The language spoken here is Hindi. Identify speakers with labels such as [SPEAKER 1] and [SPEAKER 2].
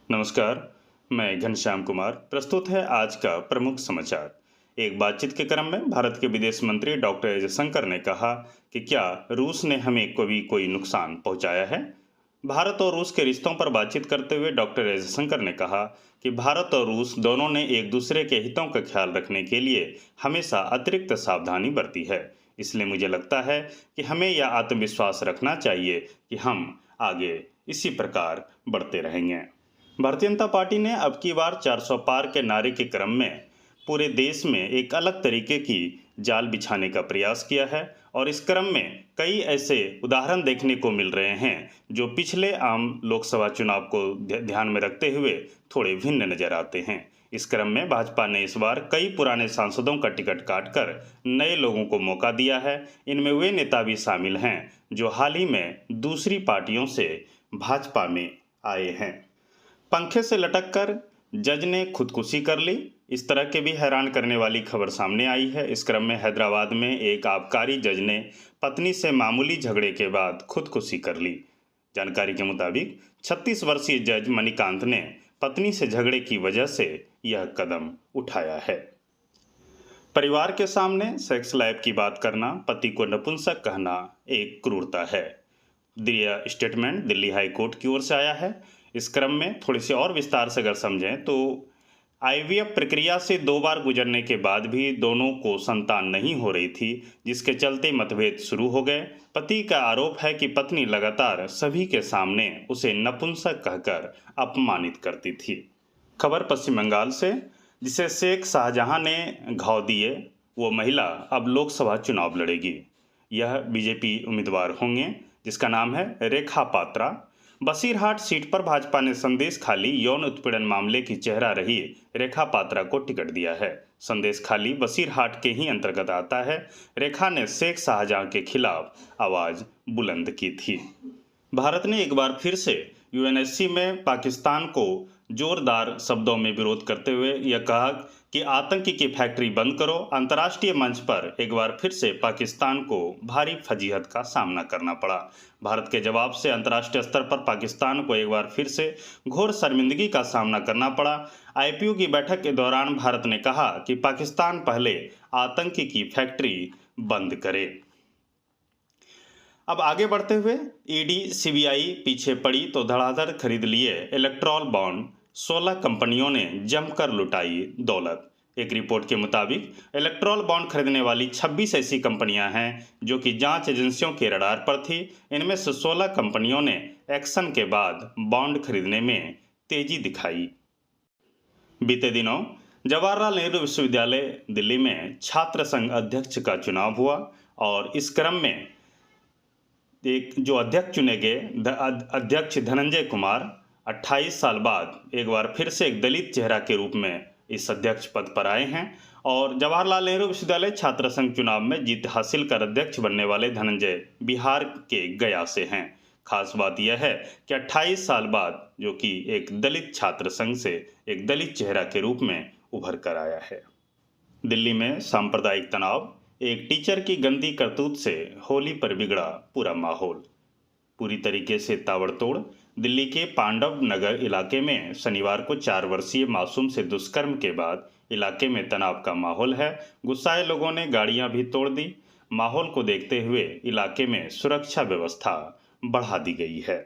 [SPEAKER 1] नमस्कार, मैं घनश्याम कुमार। प्रस्तुत है आज का प्रमुख समाचार। एक बातचीत के क्रम में भारत के विदेश मंत्री डॉक्टर एस जयशंकर ने कहा कि क्या रूस ने हमें कभी कोई नुकसान पहुंचाया है। भारत और रूस के रिश्तों पर बातचीत करते हुए डॉक्टर एस जयशंकर ने कहा कि भारत और रूस दोनों ने एक दूसरे के हितों का ख्याल रखने के लिए हमेशा अतिरिक्त सावधानी बरती है। इसलिए मुझे लगता है कि हमें यह आत्मविश्वास रखना चाहिए कि हम आगे इसी प्रकार बढ़ते रहेंगे। भारतीय जनता पार्टी ने अब की बार 400 पार के नारे के क्रम में पूरे देश में एक अलग तरीके की जाल बिछाने का प्रयास किया है और इस क्रम में कई ऐसे उदाहरण देखने को मिल रहे हैं जो पिछले आम लोकसभा चुनाव को ध्यान में रखते हुए थोड़े भिन्न नजर आते हैं। इस क्रम में भाजपा ने इस बार कई पुराने सांसदों का टिकट काटकर नए लोगों को मौका दिया है। इनमें वे नेता भी शामिल हैं जो हाल ही में दूसरी पार्टियों से भाजपा में आए हैं। पंखे से लटककर जज ने खुदकुशी कर ली, इस तरह के भी हैरान करने वाली खबर सामने आई है। इस क्रम में हैदराबाद में एक आबकारी जज ने पत्नी से मामूली झगड़े के बाद खुदकुशी कर ली। जानकारी के मुताबिक 36 वर्षीय जज मणिकांत ने पत्नी से झगड़े की वजह से यह कदम उठाया है। परिवार के सामने सेक्स लाइफ की बात करना, पति को नपुंसक कहना एक क्रूरता है। दिया स्टेटमेंट दिल्ली हाई कोर्ट की ओर से आया है। इस क्रम में थोड़ी सी और विस्तार से अगर समझें तो आईवीएफ प्रक्रिया से 2 बार गुजरने के बाद भी दोनों को संतान नहीं हो रही थी, जिसके चलते मतभेद शुरू हो गए। पति का आरोप है कि पत्नी लगातार सभी के सामने उसे नपुंसक कहकर अपमानित करती थी। खबर पश्चिम बंगाल से, जिसे शेख शाहजहां ने घाव दिए, वो महिला अब लोकसभा चुनाव लड़ेगी। यह बीजेपी उम्मीदवार होंगे जिसका नाम है रेखा पात्रा। बसीरहाट सीट पर भाजपा ने संदेश खाली यौन उत्पीड़न मामले की चेहरा रही रेखा पात्रा को टिकट दिया है। संदेश खाली बसीरहाट के ही अंतर्गत आता है। रेखा ने शेख शाहजहां के खिलाफ आवाज बुलंद की थी। भारत ने एक बार फिर से यूएनएससी में पाकिस्तान को जोरदार शब्दों में विरोध करते हुए यह कहा कि आतंकी की फैक्ट्री बंद करो। अंतर्राष्ट्रीय मंच पर एक बार फिर से पाकिस्तान को भारी फजीहत का सामना करना पड़ा। भारत के जवाब से अंतर्राष्ट्रीय स्तर पर पाकिस्तान को एक बार फिर से घोर शर्मिंदगी का सामना करना पड़ा। आईपीयू की बैठक के दौरान भारत ने कहा कि पाकिस्तान पहले आतंकी की फैक्ट्री बंद करे। अब आगे बढ़ते हुए ईडी सीबीआई पीछे पड़ी तो धड़ाधड़ खरीद लिए इलेक्ट्रॉल बॉन्ड। 16 कंपनियों ने जमकर लुटाई दौलत। एक रिपोर्ट के मुताबिक इलेक्ट्रॉल बॉन्ड खरीदने वाली 26 ऐसी कंपनियां हैं जो कि जांच एजेंसियों के रडार पर थी। इनमें से 16 कंपनियों ने एक्शन के बाद बॉन्ड खरीदने में तेजी दिखाई। बीते दिनों जवाहरलाल नेहरू विश्वविद्यालय दिल्ली में छात्र संघ अध्यक्ष का चुनाव हुआ और इस क्रम में एक जो अध्यक्ष चुने गए अध्यक्ष धनंजय कुमार 28 साल बाद एक बार फिर से एक दलित चेहरा के रूप में इस अध्यक्ष पद पर आए हैं और जवाहरलाल नेहरू विश्वविद्यालय छात्र संघ चुनाव में जीत हासिल कर अध्यक्ष बनने वाले धनंजय बिहार के गया से हैं। खास बात यह है कि 28 साल बाद जो कि एक दलित छात्र संघ से एक दलित चेहरा के रूप में उभर कर आया है। दिल्ली में सांप्रदायिक तनाव, एक टीचर की गंदी करतूत से होली पर बिगड़ा पूरा माहौल। पूरी तरीके से ताबड़तोड़ दिल्ली के पांडव नगर इलाके में शनिवार को 4 वर्षीय मासूम से दुष्कर्म के बाद इलाके में तनाव का माहौल है। गुस्साए लोगों ने गाड़ियां भी तोड़ दी। माहौल को देखते हुए इलाके में सुरक्षा व्यवस्था बढ़ा दी गई है।